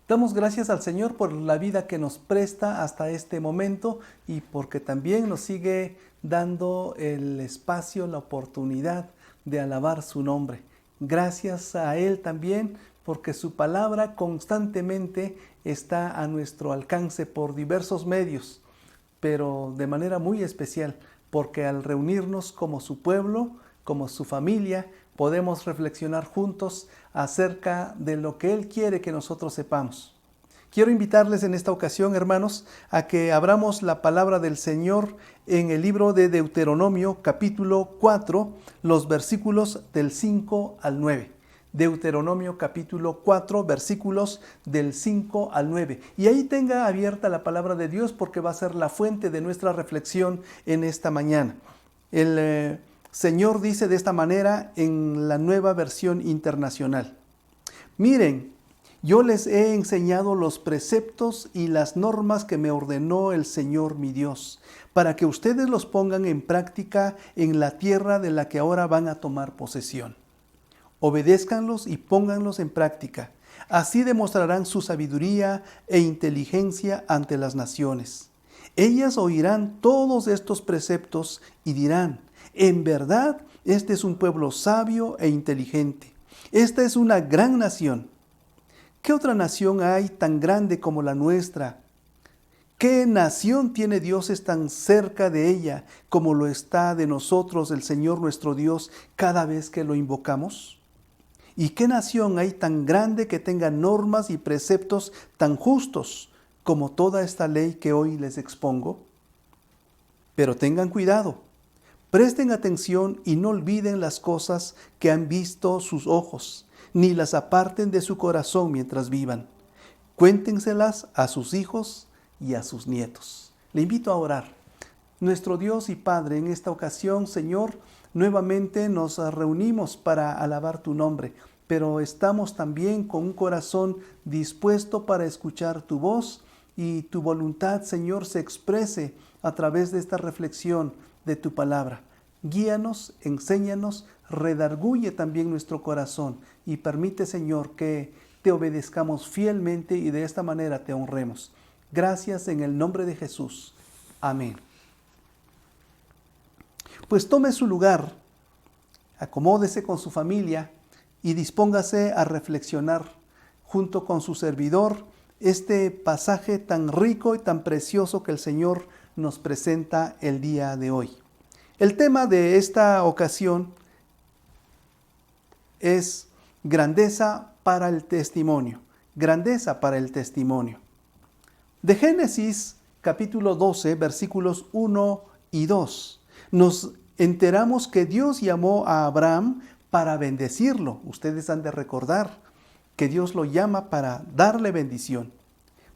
Damos gracias al Señor por la vida que nos presta hasta este momento y porque también nos sigue dando el espacio, la oportunidad de alabar su nombre. Gracias a Él también porque su palabra constantemente está a nuestro alcance por diversos medios, pero de manera muy especial, porque al reunirnos como su pueblo, como su familia, podemos reflexionar juntos acerca de lo que Él quiere que nosotros sepamos. Quiero invitarles en esta ocasión, hermanos, a que abramos la palabra del Señor en el libro de Deuteronomio, capítulo 4, los versículos del 5 al 9. Deuteronomio capítulo 4, versículos del 5 al 9. Y ahí tenga abierta la palabra de Dios porque va a ser la fuente de nuestra reflexión en esta mañana. El Señor dice de esta manera en la Nueva Versión Internacional: miren, yo les he enseñado los preceptos y las normas que me ordenó el Señor mi Dios, para que ustedes los pongan en práctica en la tierra de la que ahora van a tomar posesión. Obedézcanlos y pónganlos en práctica. Así demostrarán su sabiduría e inteligencia ante las naciones. Ellas oirán todos estos preceptos y dirán: en verdad, este es un pueblo sabio e inteligente. Esta es una gran nación. ¿Qué otra nación hay tan grande como la nuestra? ¿Qué nación tiene dioses tan cerca de ella como lo está de nosotros el Señor nuestro Dios cada vez que lo invocamos? ¿Y qué nación hay tan grande que tenga normas y preceptos tan justos como toda esta ley que hoy les expongo? Pero tengan cuidado, presten atención y no olviden las cosas que han visto sus ojos, ni las aparten de su corazón mientras vivan. Cuéntenselas a sus hijos y a sus nietos. Le invito a orar. Nuestro Dios y Padre, en esta ocasión, Señor, nuevamente nos reunimos para alabar tu nombre, pero estamos también con un corazón dispuesto para escuchar tu voz y tu voluntad, Señor, se exprese a través de esta reflexión de tu palabra. Guíanos, enséñanos, redarguye también nuestro corazón y permite, Señor, que te obedezcamos fielmente y de esta manera te honremos. Gracias en el nombre de Jesús. Amén. Pues tome su lugar, acomódese con su familia y dispóngase a reflexionar junto con su servidor este pasaje tan rico y tan precioso que el Señor nos presenta el día de hoy. El tema de esta ocasión es grandeza para el testimonio. Grandeza para el testimonio. De Génesis capítulo 12, versículos 1 y 2, nos enteramos que Dios llamó a Abraham para bendecirlo. Ustedes han de recordar que Dios lo llama para darle bendición,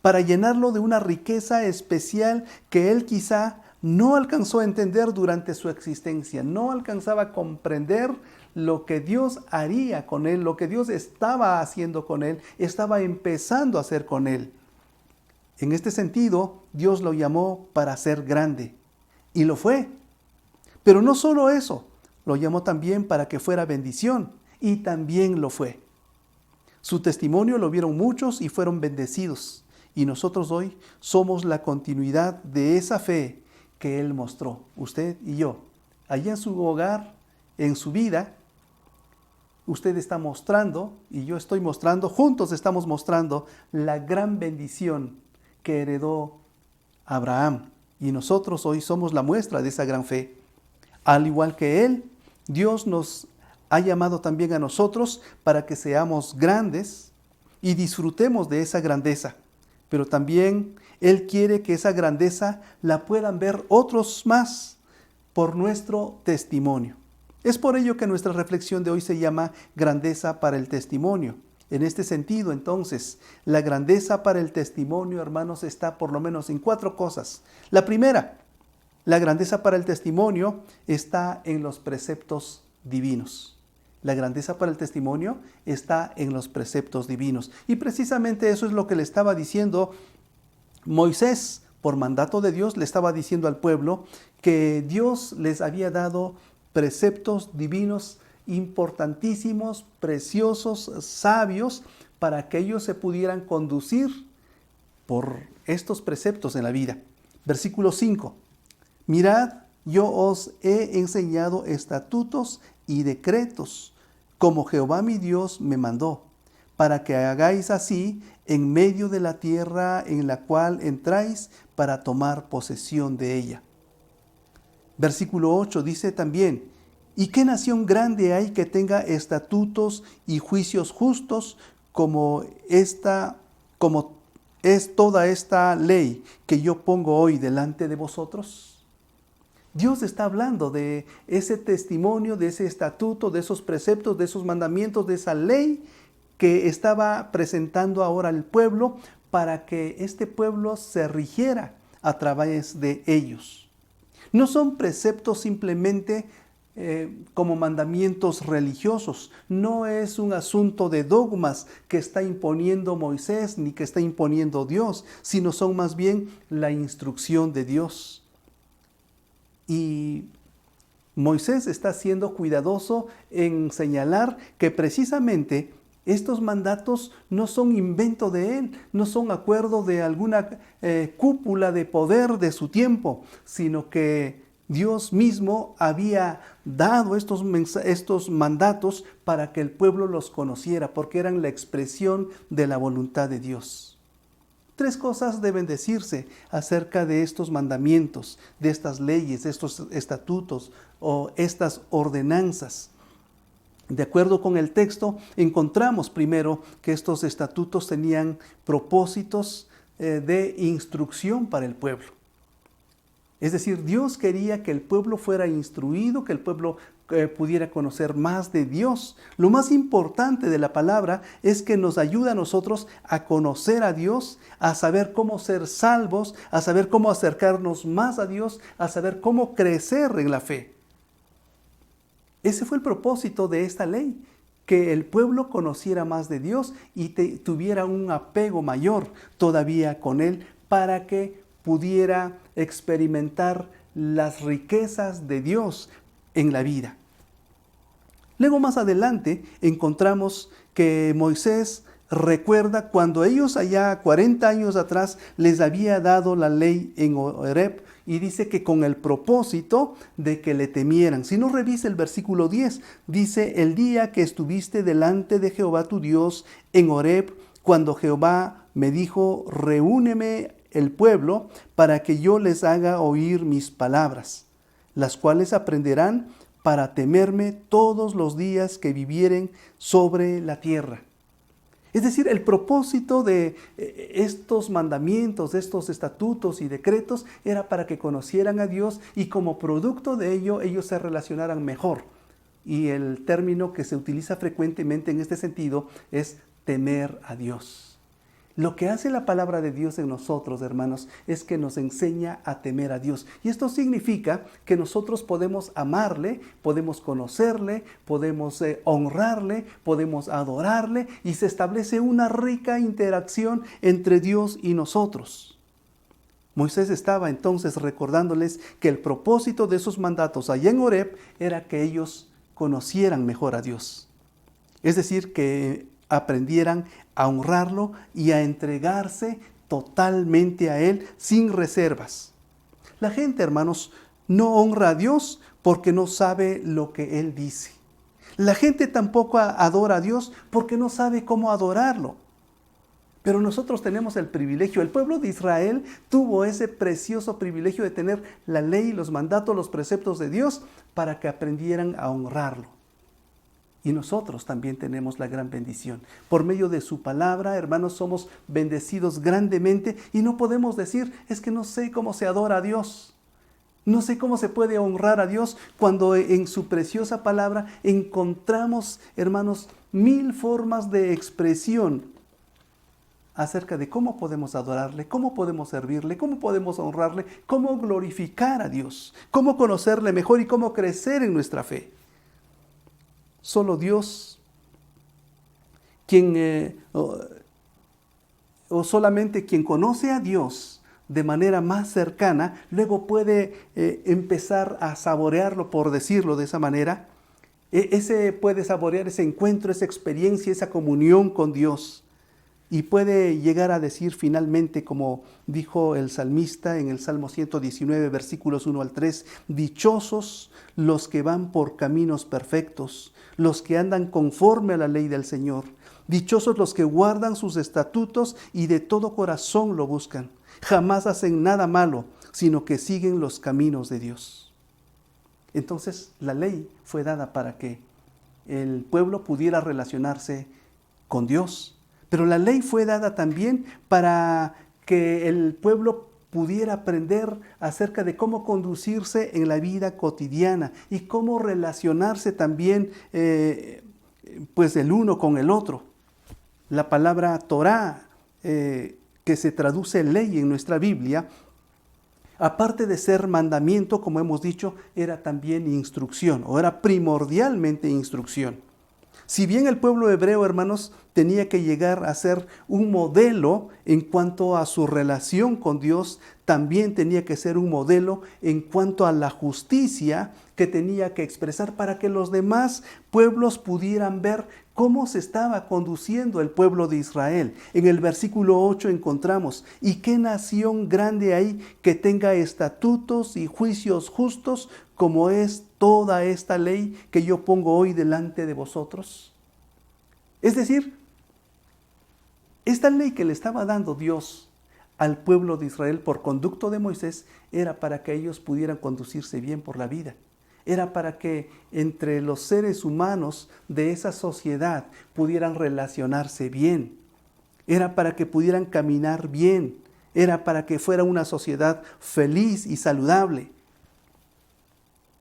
para llenarlo de una riqueza especial que él quizá no alcanzó a entender durante su existencia, no alcanzaba a comprender lo que Dios haría con él, lo que Dios estaba haciendo con él, estaba empezando a hacer con él. En este sentido, Dios lo llamó para ser grande, y lo fue. Pero no solo eso, lo llamó también para que fuera bendición, y también lo fue. Su testimonio lo vieron muchos y fueron bendecidos, y nosotros hoy somos la continuidad de esa fe que Él mostró, usted y yo. Allí en su hogar, en su vida, usted está mostrando, y yo estoy mostrando, juntos estamos mostrando la gran bendición que heredó Abraham. Y nosotros hoy somos la muestra de esa gran fe. Al igual que Él, Dios nos ha llamado también a nosotros para que seamos grandes y disfrutemos de esa grandeza. Pero también Él quiere que esa grandeza la puedan ver otros más por nuestro testimonio. Es por ello que nuestra reflexión de hoy se llama grandeza para el testimonio. En este sentido, entonces, la grandeza para el testimonio, hermanos, está por lo menos en 4 cosas. La primera, la grandeza para el testimonio está en los preceptos divinos. La grandeza para el testimonio está en los preceptos divinos. Y precisamente eso es lo que le estaba diciendo Moisés. Por mandato de Dios le estaba diciendo al pueblo que Dios les había dado preceptos divinos importantísimos, preciosos, sabios, para que ellos se pudieran conducir por estos preceptos en la vida. Versículo 5. Mirad, yo os he enseñado estatutos y decretos, como Jehová mi Dios me mandó, para que hagáis así en medio de la tierra en la cual entráis para tomar posesión de ella. Versículo 8 dice también, ¿y qué nación grande hay que tenga estatutos y juicios justos como es toda esta ley que yo pongo hoy delante de vosotros? Dios está hablando de ese testimonio, de ese estatuto, de esos preceptos, de esos mandamientos, de esa ley que estaba presentando ahora al pueblo para que este pueblo se rigiera a través de ellos. No son preceptos simplemente como mandamientos religiosos. No es un asunto de dogmas que está imponiendo Moisés ni que está imponiendo Dios, sino son más bien la instrucción de Dios. Y Moisés está siendo cuidadoso en señalar que precisamente estos mandatos no son invento de él, no son acuerdo de alguna cúpula de poder de su tiempo, sino que Dios mismo había dado estos mandatos para que el pueblo los conociera, porque eran la expresión de la voluntad de Dios. 3 cosas deben decirse acerca de estos mandamientos, de estas leyes, de estos estatutos o estas ordenanzas. De acuerdo con el texto, encontramos primero que estos estatutos tenían propósitos de instrucción para el pueblo. Es decir, Dios quería que el pueblo fuera instruido, que el pueblo pudiera conocer más de Dios. Lo más importante de la palabra es que nos ayuda a nosotros a conocer a Dios, a saber cómo ser salvos, a saber cómo acercarnos más a Dios, a saber cómo crecer en la fe. Ese fue el propósito de esta ley, que el pueblo conociera más de Dios y tuviera un apego mayor todavía con Él para que pudiera experimentar las riquezas de Dios en la vida. Luego más adelante encontramos que Moisés recuerda cuando ellos allá 40 años atrás les había dado la ley en Horeb y dice que con el propósito de que le temieran. Si no revisa el versículo 10, dice, el día que estuviste delante de Jehová tu Dios en Horeb, cuando Jehová me dijo, reúneme el pueblo para que yo les haga oír mis palabras, las cuales aprenderán para temerme todos los días que vivieren sobre la tierra. Es decir, el propósito de estos mandamientos, de estos estatutos y decretos era para que conocieran a Dios y como producto de ello ellos se relacionaran mejor. Y el término que se utiliza frecuentemente en este sentido es temer a Dios. Lo que hace la palabra de Dios en nosotros, hermanos, es que nos enseña a temer a Dios. Y esto significa que nosotros podemos amarle, podemos conocerle, podemos honrarle, podemos adorarle y se establece una rica interacción entre Dios y nosotros. Moisés estaba entonces recordándoles que el propósito de esos mandatos allá en Horeb era que ellos conocieran mejor a Dios. Es decir, que aprendieran a honrarlo y a entregarse totalmente a Él sin reservas. La gente, hermanos, no honra a Dios porque no sabe lo que Él dice. La gente tampoco adora a Dios porque no sabe cómo adorarlo. Pero nosotros tenemos el privilegio, el pueblo de Israel tuvo ese precioso privilegio de tener la ley, los mandatos, los preceptos de Dios para que aprendieran a honrarlo. Y nosotros también tenemos la gran bendición. Por medio de su palabra, hermanos, somos bendecidos grandemente y no podemos decir, es que no sé cómo se adora a Dios. No sé cómo se puede honrar a Dios cuando en su preciosa palabra encontramos, hermanos, 1000 formas de expresión acerca de cómo podemos adorarle, cómo podemos servirle, cómo podemos honrarle, cómo glorificar a Dios, cómo conocerle mejor y cómo crecer en nuestra fe. Solo Dios, solamente quien conoce a Dios de manera más cercana, luego puede empezar a saborearlo, por decirlo de esa manera. Puede saborear ese encuentro, esa experiencia, esa comunión con Dios. Y puede llegar a decir finalmente, como dijo el salmista en el Salmo 119, versículos 1 al 3, dichosos los que van por caminos perfectos, los que andan conforme a la ley del Señor. Dichosos los que guardan sus estatutos y de todo corazón lo buscan. Jamás hacen nada malo, sino que siguen los caminos de Dios. Entonces, la ley fue dada para que el pueblo pudiera relacionarse con Dios. Pero la ley fue dada también para que el pueblo pudiera aprender acerca de cómo conducirse en la vida cotidiana y cómo relacionarse también pues el uno con el otro. La palabra Torá, que se traduce ley en nuestra Biblia, aparte de ser mandamiento, como hemos dicho, era también instrucción, o era primordialmente instrucción. Si bien el pueblo hebreo, hermanos, tenía que llegar a ser un modelo en cuanto a su relación con Dios, también tenía que ser un modelo en cuanto a la justicia que tenía que expresar para que los demás pueblos pudieran ver cómo se estaba conduciendo el pueblo de Israel. En el versículo 8 encontramos, ¿y qué nación grande hay que tenga estatutos y juicios justos como es toda esta ley que yo pongo hoy delante de vosotros? Es decir, esta ley que le estaba dando Dios al pueblo de Israel por conducto de Moisés era para que ellos pudieran conducirse bien por la vida. Era para que entre los seres humanos de esa sociedad pudieran relacionarse bien. Era para que pudieran caminar bien. Era para que fuera una sociedad feliz y saludable.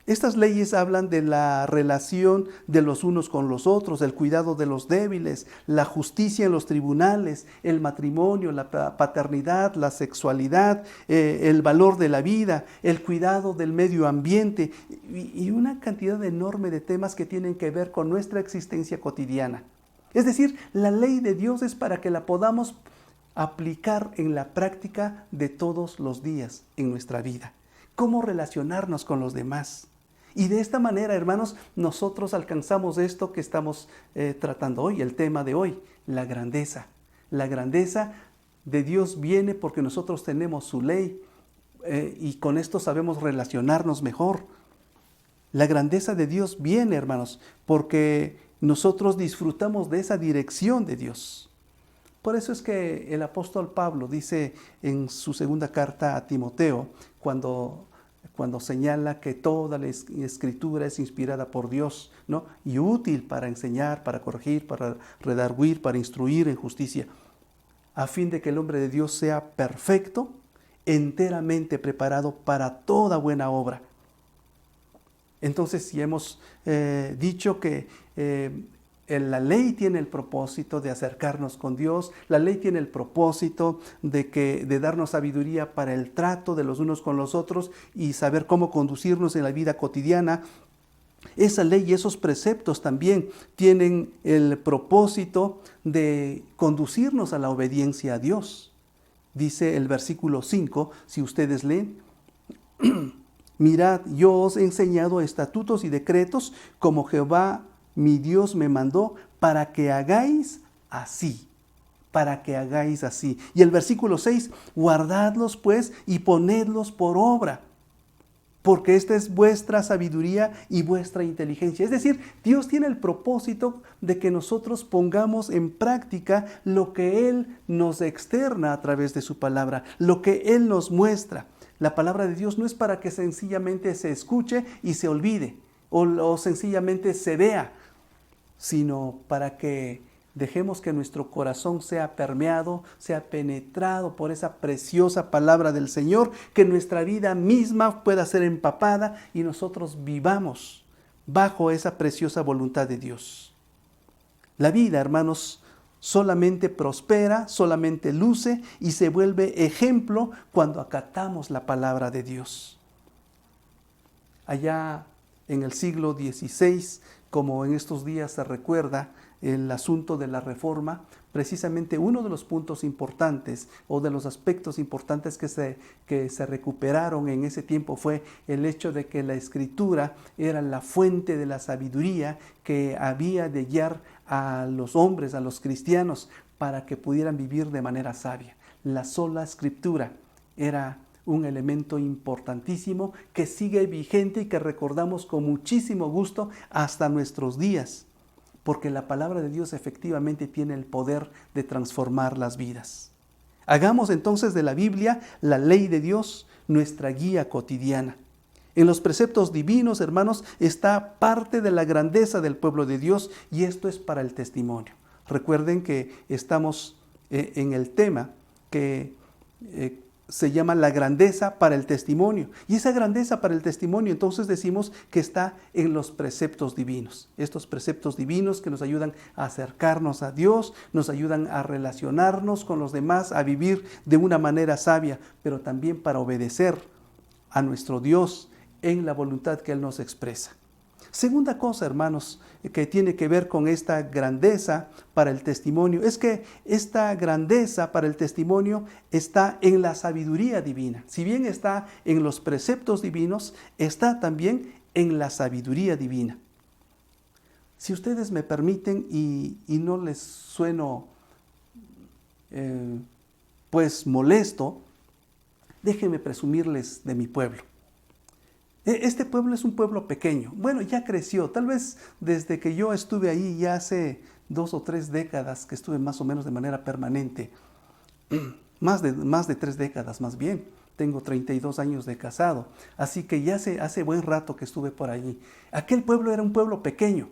Estas leyes hablan de la relación de los unos con los otros, el cuidado de los débiles, la justicia en los tribunales, el matrimonio, la paternidad, la sexualidad, el valor de la vida, el cuidado del medio ambiente y una cantidad enorme de temas que tienen que ver con nuestra existencia cotidiana. Es decir, la ley de Dios es para que la podamos aplicar en la práctica de todos los días en nuestra vida. Cómo relacionarnos con los demás. Y de esta manera, hermanos, nosotros alcanzamos esto que estamos tratando hoy, el tema de hoy, la grandeza. La grandeza de Dios viene porque nosotros tenemos su ley y con esto sabemos relacionarnos mejor. La grandeza de Dios viene, hermanos, porque nosotros disfrutamos de esa dirección de Dios. Por eso es que el apóstol Pablo dice en su segunda carta a Timoteo, cuando señala que toda la escritura es inspirada por Dios, ¿no? Y útil para enseñar, para corregir, para redarguir, para instruir en justicia, a fin de que el hombre de Dios sea perfecto, enteramente preparado para toda buena obra. Entonces, si hemos dicho que la ley tiene el propósito de acercarnos con Dios, la ley tiene el propósito de darnos sabiduría para el trato de los unos con los otros y saber cómo conducirnos en la vida cotidiana. Esa ley y esos preceptos también tienen el propósito de conducirnos a la obediencia a Dios. Dice el versículo 5, si ustedes leen, mirad, yo os he enseñado estatutos y decretos como Jehová mi Dios me mandó para que hagáis así, para que hagáis así. Y el versículo 6, guardadlos pues y ponedlos por obra, porque esta es vuestra sabiduría y vuestra inteligencia. Es decir, Dios tiene el propósito de que nosotros pongamos en práctica lo que Él nos externa a través de su palabra, lo que Él nos muestra. La palabra de Dios no es para que sencillamente se escuche y se olvide, o sencillamente se vea, sino para que dejemos que nuestro corazón sea permeado, sea penetrado por esa preciosa palabra del Señor, que nuestra vida misma pueda ser empapada y nosotros vivamos bajo esa preciosa voluntad de Dios. La vida, hermanos, solamente prospera, solamente luce y se vuelve ejemplo cuando acatamos la palabra de Dios. Allá en el siglo XVI, como en estos días se recuerda el asunto de la reforma, precisamente uno de los puntos importantes o de los aspectos importantes que se recuperaron en ese tiempo fue el hecho de que la Escritura era la fuente de la sabiduría que había de guiar a los hombres, a los cristianos, para que pudieran vivir de manera sabia. La sola escritura era un elemento importantísimo que sigue vigente y que recordamos con muchísimo gusto hasta nuestros días, porque la palabra de Dios efectivamente tiene el poder de transformar las vidas. Hagamos entonces de la Biblia, la ley de Dios, nuestra guía cotidiana. En los preceptos divinos, hermanos, está parte de la grandeza del pueblo de Dios, y esto es para el testimonio. Recuerden que estamos en el tema que se llama la grandeza para el testimonio. Y esa grandeza para el testimonio, entonces decimos que está en los preceptos divinos. Estos preceptos divinos que nos ayudan a acercarnos a Dios, nos ayudan a relacionarnos con los demás, a vivir de una manera sabia, pero también para obedecer a nuestro Dios en la voluntad que Él nos expresa. Segunda cosa, hermanos, que tiene que ver con esta grandeza para el testimonio, es que esta grandeza para el testimonio está en la sabiduría divina. Si bien está en los preceptos divinos, está también en la sabiduría divina. Si ustedes me permiten y no les sueno pues molesto, déjenme presumirles de mi pueblo. Este pueblo es un pueblo pequeño. Bueno, ya creció. Tal vez desde que yo estuve ahí, ya hace 2 o 3 décadas que estuve más o menos de manera permanente. Más de 3 décadas más bien. Tengo 32 años de casado. Así que ya hace buen rato que estuve por allí. Aquel pueblo era un pueblo pequeño.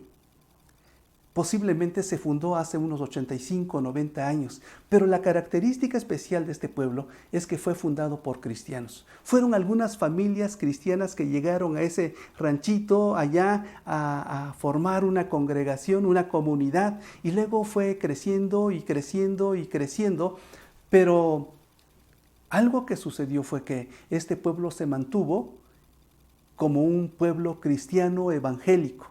Posiblemente se fundó hace unos 85 o 90 años, pero la característica especial de este pueblo es que fue fundado por cristianos. Fueron algunas familias cristianas que llegaron a ese ranchito allá a formar una congregación, una comunidad, y luego fue creciendo y creciendo y creciendo, pero algo que sucedió fue que este pueblo se mantuvo como un pueblo cristiano evangélico.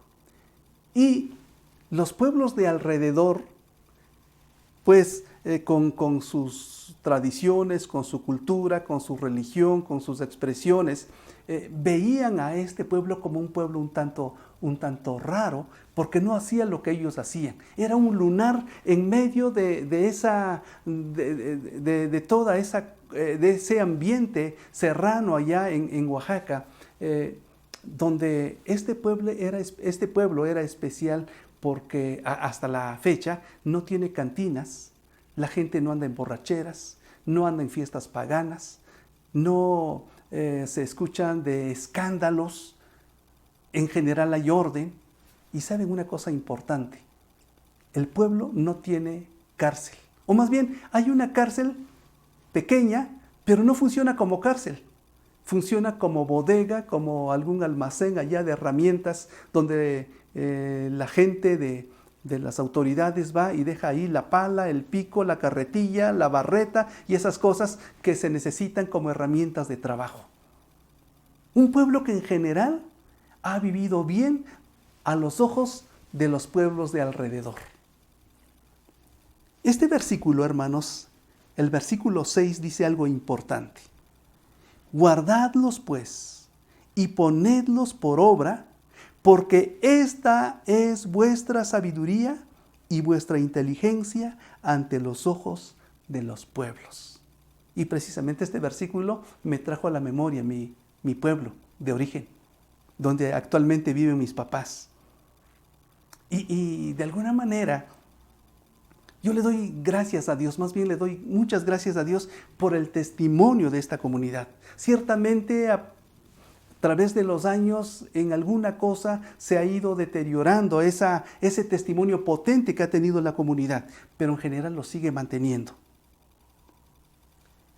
Y los pueblos de alrededor, pues con sus tradiciones, con su cultura, con su religión, con sus expresiones, veían a este pueblo como un pueblo un tanto raro, porque no hacía lo que ellos hacían. Era un lunar en medio de ese ambiente serrano allá en Oaxaca, donde este pueblo era especial porque hasta la fecha no tiene cantinas, la gente no anda en borracheras, no anda en fiestas paganas, no se escuchan de escándalos, en general hay orden. Y saben una cosa importante, el pueblo no tiene cárcel, o más bien hay una cárcel pequeña, pero no funciona como cárcel. Funciona como bodega, como algún almacén allá de herramientas donde la gente de las autoridades va y deja ahí la pala, el pico, la carretilla, la barreta y esas cosas que se necesitan como herramientas de trabajo. Un pueblo que en general ha vivido bien a los ojos de los pueblos de alrededor. Este versículo, hermanos, el versículo 6 dice algo importante. Guardadlos pues y ponedlos por obra, porque esta es vuestra sabiduría y vuestra inteligencia ante los ojos de los pueblos. Y precisamente este versículo me trajo a la memoria mi pueblo de origen, donde actualmente viven mis papás. Y de alguna manera yo le doy gracias a Dios, más bien le doy muchas gracias a Dios por el testimonio de esta comunidad. Ciertamente a través de los años en alguna cosa se ha ido deteriorando ese testimonio potente que ha tenido la comunidad, pero en general lo sigue manteniendo.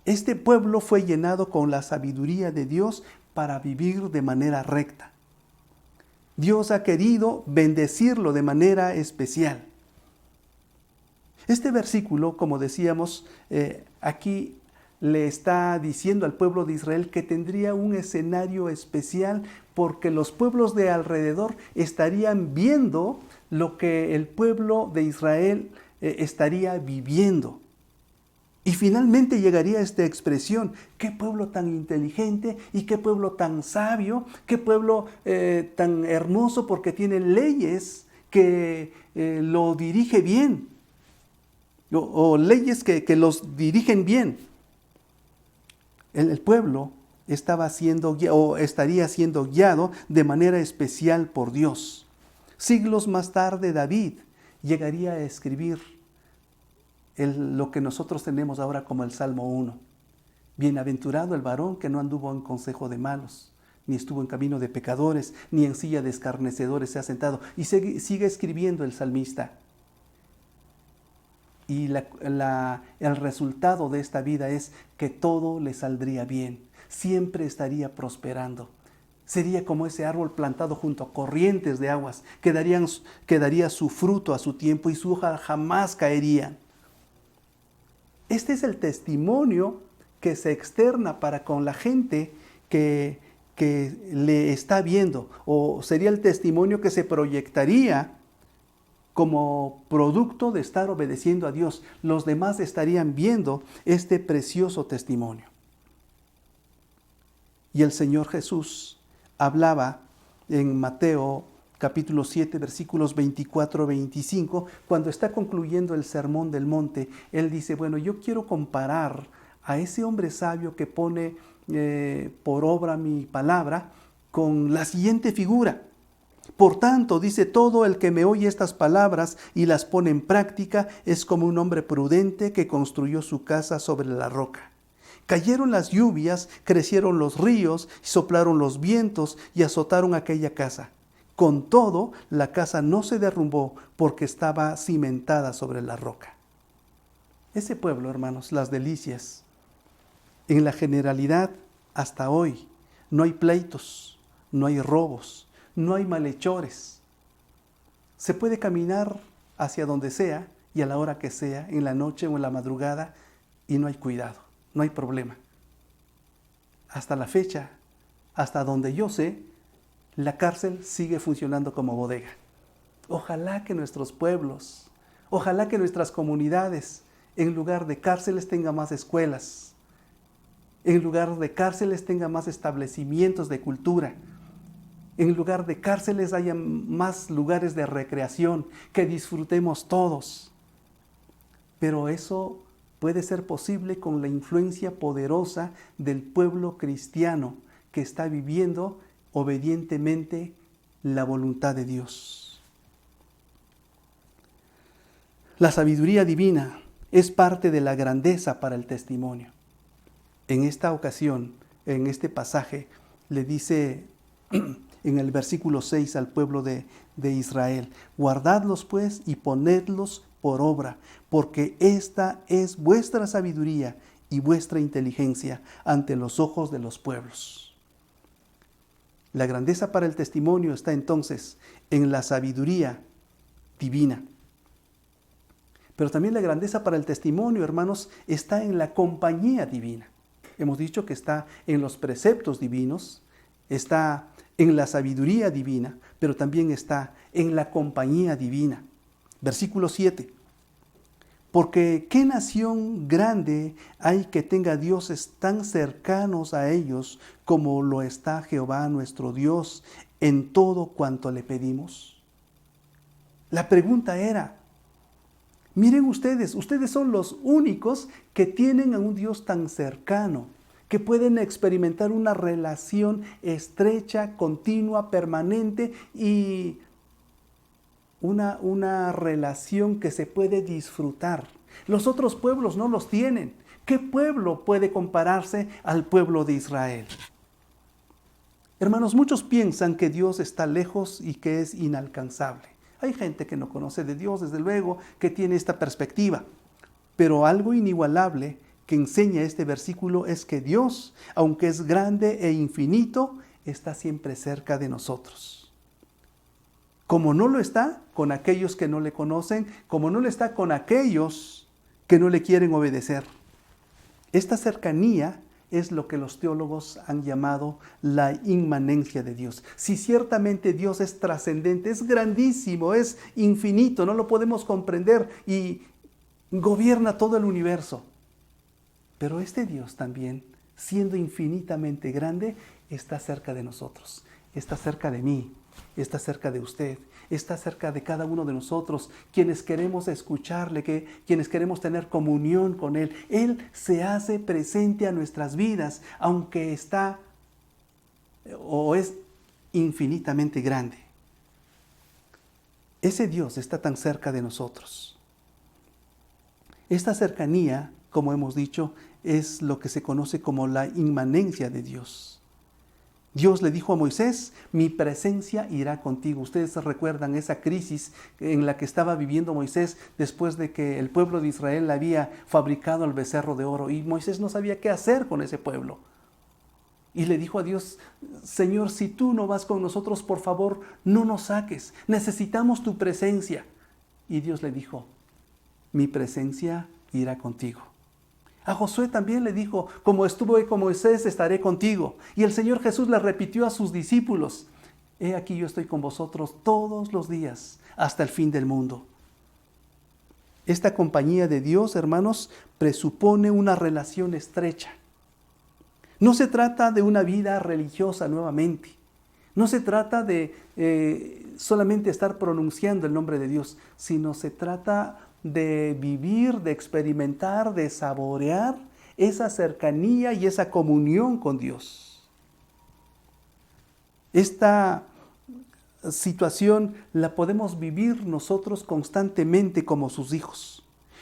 Este pueblo fue llenado con la sabiduría de Dios para vivir de manera recta. Dios ha querido bendecirlo de manera especial. Este versículo, como decíamos, aquí le está diciendo al pueblo de Israel que tendría un escenario especial porque los pueblos de alrededor estarían viendo lo que el pueblo de Israel estaría viviendo. Y finalmente llegaría esta expresión: qué pueblo tan inteligente y qué pueblo tan sabio, qué pueblo tan hermoso porque tiene leyes que lo dirige bien. o leyes que los dirigen bien. El pueblo estaba siendo o estaría siendo guiado de manera especial por Dios. Siglos más tarde, David llegaría a escribir lo que nosotros tenemos ahora como el Salmo 1. Bienaventurado el varón que no anduvo en consejo de malos, ni estuvo en camino de pecadores, ni en silla de escarnecedores se ha sentado. Y sigue escribiendo el salmista. Y el resultado de esta vida es que todo le saldría bien, siempre estaría prosperando. Sería como ese árbol plantado junto a corrientes de aguas, que daría su fruto a su tiempo y su hoja jamás caería. Este es el testimonio que se externa para con la gente que le está viendo, o sería el testimonio que se proyectaría como producto de estar obedeciendo a Dios. Los demás estarían viendo este precioso testimonio. Y el Señor Jesús hablaba en Mateo capítulo 7, versículos 24-25, cuando está concluyendo el Sermón del Monte. Él dice, bueno, yo quiero comparar a ese hombre sabio que pone por obra mi palabra con la siguiente figura. Por tanto, dice, todo el que me oye estas palabras y las pone en práctica es como un hombre prudente que construyó su casa sobre la roca. Cayeron las lluvias, crecieron los ríos, soplaron los vientos y azotaron aquella casa. Con todo, la casa no se derrumbó porque estaba cimentada sobre la roca. Ese pueblo, hermanos, Las Delicias, en la generalidad, hasta hoy, no hay pleitos, no hay robos, no hay malhechores. Se puede caminar hacia donde sea y a la hora que sea, en la noche o en la madrugada, y no hay cuidado, no hay problema. Hasta la fecha, hasta donde yo sé, la cárcel sigue funcionando como bodega. Ojalá que nuestros pueblos, ojalá que nuestras comunidades, en lugar de cárceles, tengan más escuelas. En lugar de cárceles, tengan más establecimientos de cultura. En lugar de cárceles haya más lugares de recreación, que disfrutemos todos. Pero eso puede ser posible con la influencia poderosa del pueblo cristiano que está viviendo obedientemente la voluntad de Dios. La sabiduría divina es parte de la grandeza para el testimonio. En esta ocasión, en este pasaje, le dice en el versículo 6 al pueblo de Israel, guardadlos pues y ponedlos por obra, porque esta es vuestra sabiduría y vuestra inteligencia ante los ojos de los pueblos. La grandeza para el testimonio está entonces en la sabiduría divina. Pero también la grandeza para el testimonio, hermanos, está en la compañía divina. Hemos dicho que está en los preceptos divinos, está en la sabiduría divina, pero también está en la compañía divina. Versículo 7. Porque ¿qué nación grande hay que tenga dioses tan cercanos a ellos como lo está Jehová nuestro Dios en todo cuanto le pedimos? La pregunta era, miren ustedes son los únicos que tienen a un Dios tan cercano, que pueden experimentar una relación estrecha, continua, permanente y una relación que se puede disfrutar. Los otros pueblos no los tienen. ¿Qué pueblo puede compararse al pueblo de Israel? Hermanos, muchos piensan que Dios está lejos y que es inalcanzable. Hay gente que no conoce de Dios, desde luego, que tiene esta perspectiva. Pero algo inigualable que enseña este versículo es que Dios, aunque es grande e infinito, está siempre cerca de nosotros. Como no lo está con aquellos que no le conocen, como no lo está con aquellos que no le quieren obedecer. Esta cercanía es lo que los teólogos han llamado la inmanencia de Dios. Si ciertamente Dios es trascendente, es grandísimo, es infinito, no lo podemos comprender y gobierna todo el universo. Pero este Dios también, siendo infinitamente grande, está cerca de nosotros, está cerca de mí, está cerca de usted. está cerca de cada uno de nosotros, quienes queremos escucharle, quienes queremos tener comunión con Él. Él se hace presente a nuestras vidas, aunque está o es infinitamente grande. Ese Dios está tan cerca de nosotros. Esta cercanía, como hemos dicho, es lo que se conoce como la inmanencia de Dios. Dios le dijo a Moisés, mi presencia irá contigo. Ustedes recuerdan esa crisis en la que estaba viviendo Moisés después de que el pueblo de Israel había fabricado el becerro de oro y Moisés no sabía qué hacer con ese pueblo. Y le dijo a Dios, Señor, si tú no vas con nosotros, por favor, no nos saques. Necesitamos tu presencia. Y Dios le dijo, mi presencia irá contigo. A Josué también le dijo, como estuve con Moisés, estaré contigo. Y el Señor Jesús le repitió a sus discípulos, he aquí yo estoy con vosotros todos los días, hasta el fin del mundo. Esta compañía de Dios, hermanos, presupone una relación estrecha. No se trata de una vida religiosa nuevamente. No se trata de solamente estar pronunciando el nombre de Dios, sino se trata de vivir, de experimentar, de saborear esa cercanía y esa comunión con Dios. Esta situación la podemos vivir nosotros constantemente como sus hijos.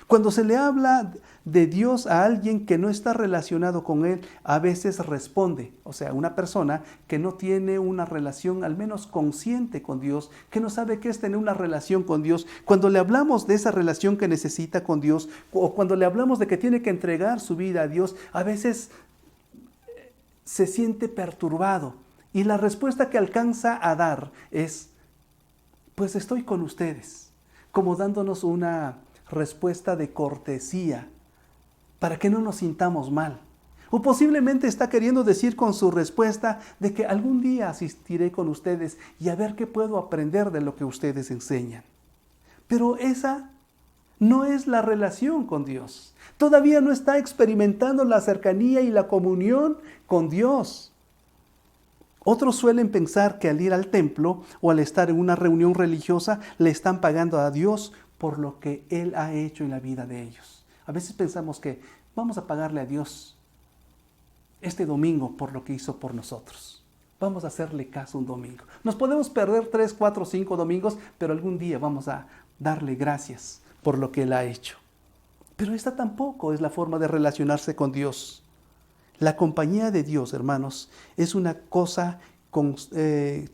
Cuando se le habla de Dios a alguien que no está relacionado con Él, a veces responde. O sea, una persona que no tiene una relación al menos consciente con Dios, que no sabe qué es tener una relación con Dios. Cuando le hablamos de esa relación que necesita con Dios, o cuando le hablamos de que tiene que entregar su vida a Dios, a veces se siente perturbado. Y la respuesta que alcanza a dar es, pues estoy con ustedes, como dándonos una respuesta de cortesía para que no nos sintamos mal. O posiblemente está queriendo decir con su respuesta de que algún día asistiré con ustedes y a ver qué puedo aprender de lo que ustedes enseñan. Pero esa no es la relación con Dios. Todavía no está experimentando la cercanía y la comunión con Dios. Otros suelen pensar que al ir al templo o al estar en una reunión religiosa le están pagando a Dios por lo que Él ha hecho en la vida de ellos. A veces pensamos que vamos a pagarle a Dios este domingo por lo que hizo por nosotros. Vamos a hacerle caso un domingo. Nos podemos perder 3, 4, 5 domingos, pero algún día vamos a darle gracias por lo que Él ha hecho. Pero esta tampoco es la forma de relacionarse con Dios. La compañía de Dios, hermanos, es una cosa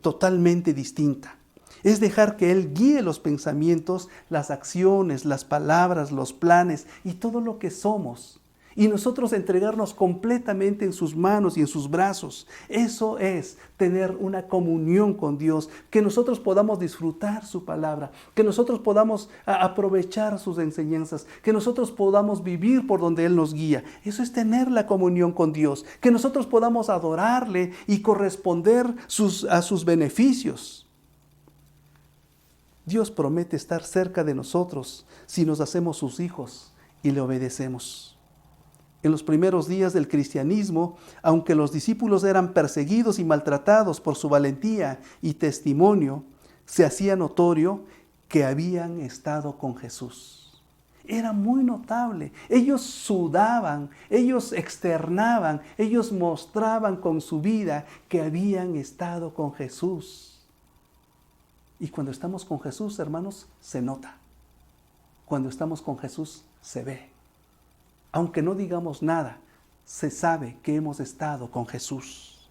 totalmente distinta. Es dejar que Él guíe los pensamientos, las acciones, las palabras, los planes y todo lo que somos. Y nosotros entregarnos completamente en sus manos y en sus brazos. Eso es tener una comunión con Dios, que nosotros podamos disfrutar su palabra, que nosotros podamos aprovechar sus enseñanzas, que nosotros podamos vivir por donde Él nos guía. Eso es tener la comunión con Dios, que nosotros podamos adorarle y corresponder a sus beneficios. Dios promete estar cerca de nosotros si nos hacemos sus hijos y le obedecemos. En los primeros días del cristianismo, aunque los discípulos eran perseguidos y maltratados por su valentía y testimonio, se hacía notorio que habían estado con Jesús. Era muy notable. Ellos sudaban, ellos externaban, ellos mostraban con su vida que habían estado con Jesús. Y cuando estamos con Jesús, hermanos, se nota. Cuando estamos con Jesús, se ve. Aunque no digamos nada, se sabe que hemos estado con Jesús.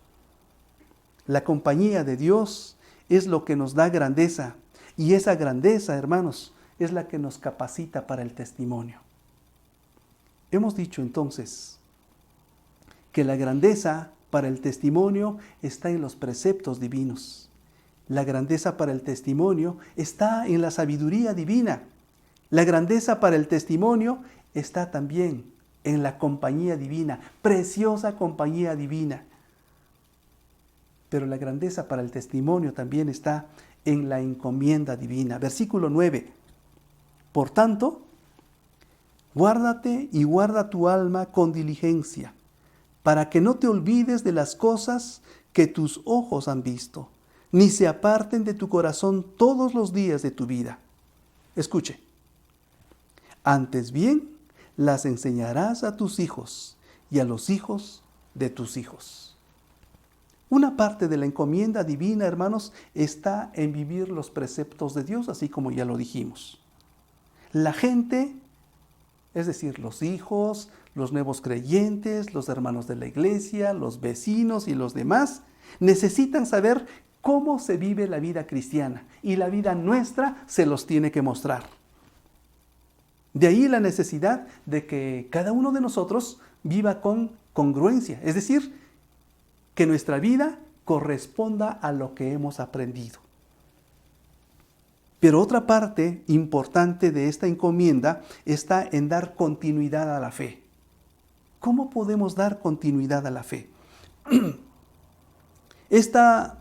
La compañía de Dios es lo que nos da grandeza. Y esa grandeza, hermanos, es la que nos capacita para el testimonio. Hemos dicho entonces que la grandeza para el testimonio está en los preceptos divinos. La grandeza para el testimonio está en la sabiduría divina. La grandeza para el testimonio está también en la compañía divina, preciosa compañía divina. Pero la grandeza para el testimonio también está en la encomienda divina. Versículo 9. Por tanto, guárdate y guarda tu alma con diligencia, para que no te olvides de las cosas que tus ojos han visto, ni se aparten de tu corazón todos los días de tu vida. Escuche. Antes bien, las enseñarás a tus hijos y a los hijos de tus hijos. Una parte de la encomienda divina, hermanos, está en vivir los preceptos de Dios, así como ya lo dijimos. La gente, es decir, los hijos, los nuevos creyentes, los hermanos de la iglesia, los vecinos y los demás, necesitan saber cómo se vive la vida cristiana, y la vida nuestra se los tiene que mostrar. De ahí la necesidad de que cada uno de nosotros viva con congruencia, es decir, que nuestra vida corresponda a lo que hemos aprendido. Pero otra parte importante de esta encomienda está en dar continuidad a la fe. ¿Cómo podemos dar continuidad a la fe? Esta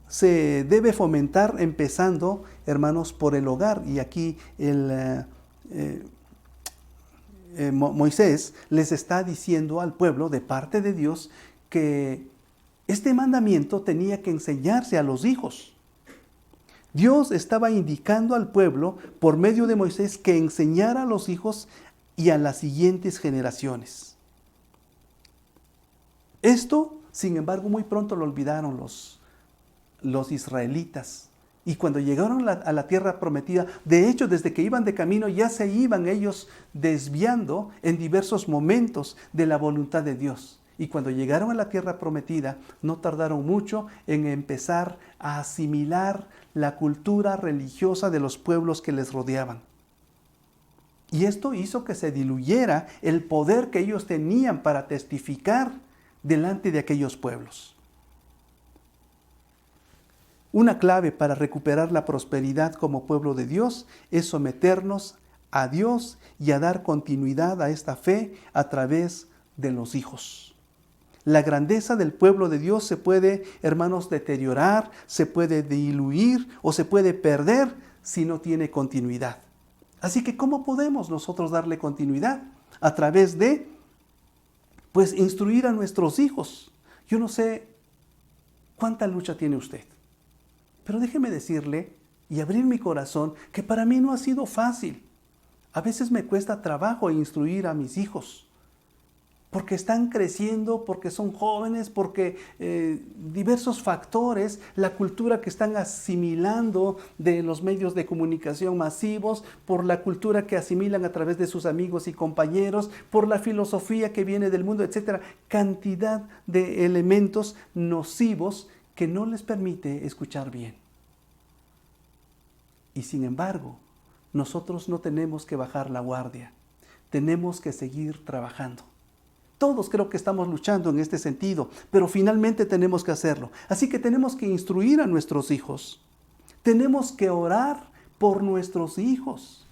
se debe fomentar empezando, hermanos, por el hogar. Y aquí Moisés les está diciendo al pueblo de parte de Dios que este mandamiento tenía que enseñarse a los hijos. Dios estaba indicando al pueblo por medio de Moisés que enseñara a los hijos y a las siguientes generaciones. Esto, sin embargo, muy pronto lo olvidaron los israelitas. Y cuando llegaron a la tierra prometida, de hecho, desde que iban de camino, ya se iban ellos desviando en diversos momentos de la voluntad de Dios. Y cuando llegaron a la tierra prometida, no tardaron mucho en empezar a asimilar la cultura religiosa de los pueblos que les rodeaban. Y esto hizo que se diluyera el poder que ellos tenían para testificar delante de aquellos pueblos. Una clave para recuperar la prosperidad como pueblo de Dios es someternos a Dios y a dar continuidad a esta fe a través de los hijos. La grandeza del pueblo de Dios se puede, hermanos, deteriorar, se puede diluir o se puede perder si no tiene continuidad. Así que, ¿cómo podemos nosotros darle continuidad? A través de, instruir a nuestros hijos. Yo no sé cuánta lucha tiene usted, pero déjeme decirle y abrir mi corazón que para mí no ha sido fácil. A veces me cuesta trabajo instruir a mis hijos, porque están creciendo, porque son jóvenes, porque diversos factores, la cultura que están asimilando de los medios de comunicación masivos, por la cultura que asimilan a través de sus amigos y compañeros, por la filosofía que viene del mundo, etcétera. Cantidad de elementos nocivos que no les permite escuchar bien. Y sin embargo, nosotros no tenemos que bajar la guardia, tenemos que seguir trabajando. Todos creo que estamos luchando en este sentido, pero finalmente tenemos que hacerlo. Así que tenemos que instruir a nuestros hijos. Tenemos que orar por nuestros hijos.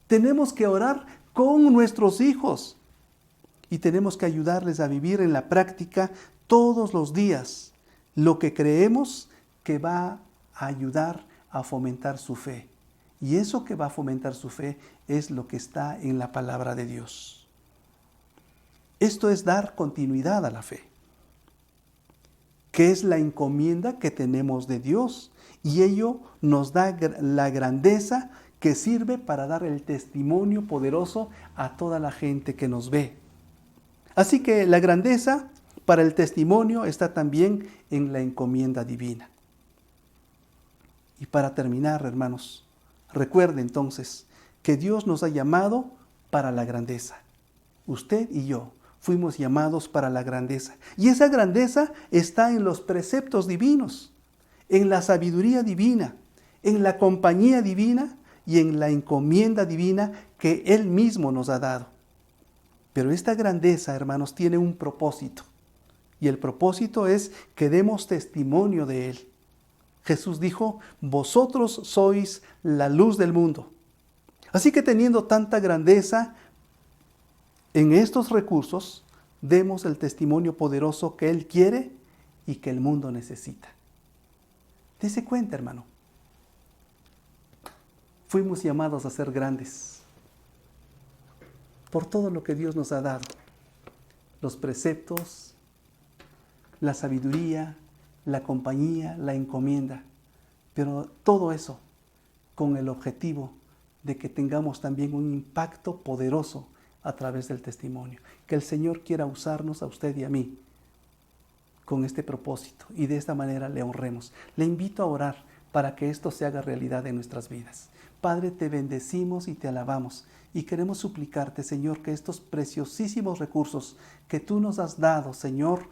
Tenemos que orar con nuestros hijos. Y tenemos que ayudarles a vivir en la práctica todos los días lo que creemos que va a ayudar a fomentar su fe. Y eso que va a fomentar su fe es lo que está en la palabra de Dios. Esto es dar continuidad a la fe, que es la encomienda que tenemos de Dios, y ello nos da la grandeza que sirve para dar el testimonio poderoso a toda la gente que nos ve. Así que la grandeza para el testimonio está también en la encomienda divina. Y para terminar, hermanos, recuerde entonces que Dios nos ha llamado para la grandeza. Usted y yo fuimos llamados para la grandeza. Y esa grandeza está en los preceptos divinos, en la sabiduría divina, en la compañía divina y en la encomienda divina que Él mismo nos ha dado. Pero esta grandeza, hermanos, tiene un propósito. Y el propósito es que demos testimonio de Él. Jesús dijo, vosotros sois la luz del mundo. Así que teniendo tanta grandeza, en estos recursos, demos el testimonio poderoso que Él quiere y que el mundo necesita. Dese cuenta, hermano. Fuimos llamados a ser grandes por todo lo que Dios nos ha dado. Los preceptos, la sabiduría, la compañía, la encomienda. pero todo eso con el objetivo de que tengamos también un impacto poderoso a través del testimonio. Que el Señor quiera usarnos a usted y a mí con este propósito y de esta manera le honremos. Le invito a orar para que esto se haga realidad en nuestras vidas. Padre, te bendecimos y te alabamos y queremos suplicarte, Señor, que estos preciosísimos recursos que tú nos has dado, Señor,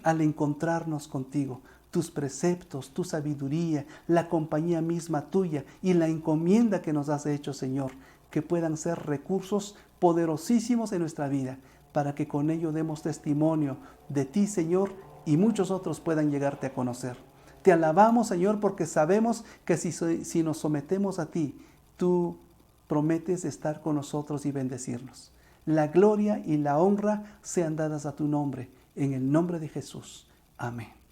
al encontrarnos contigo, tus preceptos, tu sabiduría, la compañía misma tuya y la encomienda que nos has hecho, Señor, que puedan ser recursos poderosísimos en nuestra vida, para que con ello demos testimonio de ti, Señor, y muchos otros puedan llegarte a conocer. Te alabamos, Señor, porque sabemos que si nos sometemos a ti, tú prometes estar con nosotros y bendecirnos. La gloria y la honra sean dadas a tu nombre, en el nombre de Jesús. Amén.